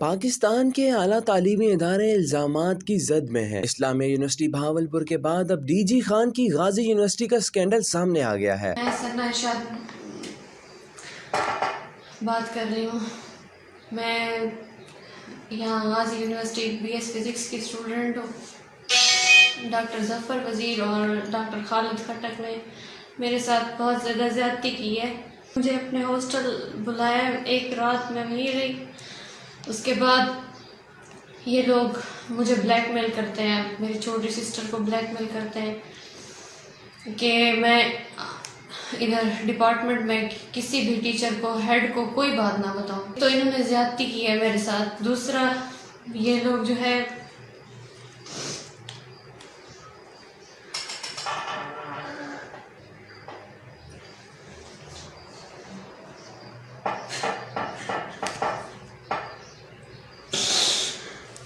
پاکستان کے اعلیٰ تعلیمی ادارے الزامات کی زد میں ہیں۔ اسلامیہ یونیورسٹی بہاولپور کے بعد اب ڈی جی خان کی غازی یونیورسٹی کا سکینڈل سامنے آ گیا ہے۔ میں ثنا ارشاد بات کر رہی ہوں۔ میں یہاں غازی یونیورسٹی بی ایس فزکس کی اسٹوڈنٹ ہوں۔ ڈاکٹر ظفر وزیر اور ڈاکٹر خالد خٹک نے میرے ساتھ بہت زیادہ زیادتی کی ہے۔ مجھے اپنے ہاسٹل بلایا، ایک رات میں وہیں رہی۔ اس کے بعد یہ لوگ مجھے بلیک میل کرتے ہیں، میری چھوٹی سسٹر کو بلیک میل کرتے ہیں کہ میں ادھر ڈپارٹمنٹ میں کسی بھی ٹیچر کو، ہیڈ کو کوئی بات نہ بتاؤں۔ تو انہوں نے زیادتی کی ہے میرے ساتھ۔ دوسرا، یہ لوگ جو ہے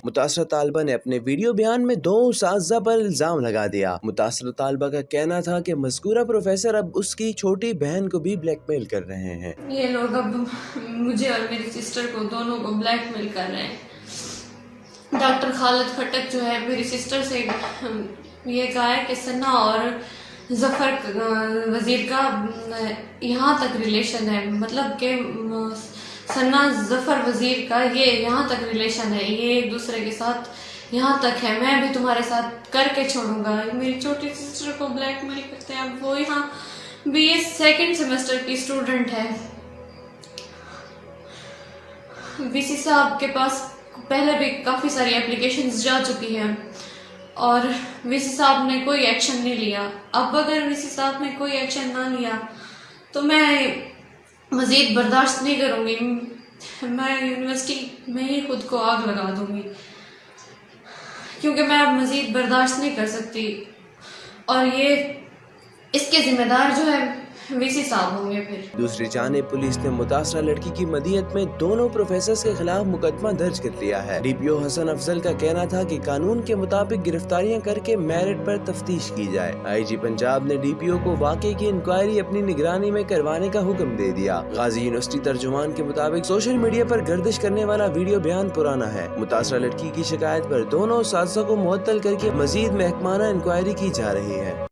متاثرہ طالبہ نے اپنے ویڈیو بیان میں دو اساتذہ پر الزام لگا دیا۔ متاثرہ طالبہ کا کہنا تھا کہ مذکورہ پروفیسر اب اس کی چھوٹی بہن کو بھی بلیک میل کر رہے ہیں۔ یہ لوگ اب مجھے اور میری سسٹر کو دونوں کو بلیک میل کر رہے ہیں۔ ڈاکٹر خالد خٹک جو ہے میری سسٹر سے یہ کہا ہے کہ ثنا اور ظفر وزیر کا یہاں تک ریلیشن ہے، مطلب کہ ثنا ظفر وزیر کا یہ یہاں تک ریلیشن ہے، یہ ایک دوسرے کے ساتھ یہاں تک ہے، میں بھی تمہارے ساتھ کر کے چھوڑوں گا۔ میری چھوٹی سسٹر کو بلیک میل کرتے ہیں۔ اب وہ یہاں بی اے سیکنڈ سیمسٹر کی اسٹوڈنٹ ہے۔ وی سی صاحب کے پاس پہلے بھی کافی ساری اپلیکیشنز جا چکی ہیں اور وی سی صاحب نے کوئی ایکشن نہیں لیا۔ اب اگر وی سی صاحب نے کوئی ایکشن نہ لیا تو میں مزید برداشت نہیں کروں گی، میں یونیورسٹی میں ہی خود کو آگ لگا دوں گی، کیونکہ میں اب مزید برداشت نہیں کر سکتی، اور اس کے ذمہ دار جو ہے وی سی صاحب ہوں گے۔ پھر دوسری جانب پولیس نے متاثرہ لڑکی کی مدیت میں دونوں پروفیسرز کے خلاف مقدمہ درج کر لیا ہے۔ ڈی پی او حسن افضل کا کہنا تھا کہ قانون کے مطابق گرفتاریاں کر کے میرٹ پر تفتیش کی جائے۔ آئی جی پنجاب نے ڈی پی او کو واقعے کی انکوائری اپنی نگرانی میں کروانے کا حکم دے دیا۔ غازی یونیورسٹی ترجمان کے مطابق سوشل میڈیا پر گردش کرنے والا ویڈیو بیان پرانا ہے۔ متاثرہ لڑکی کی شکایت پر دونوں اساتذہ کو معطل کر کے مزید محکمانہ انکوائری کی جا رہی ہے۔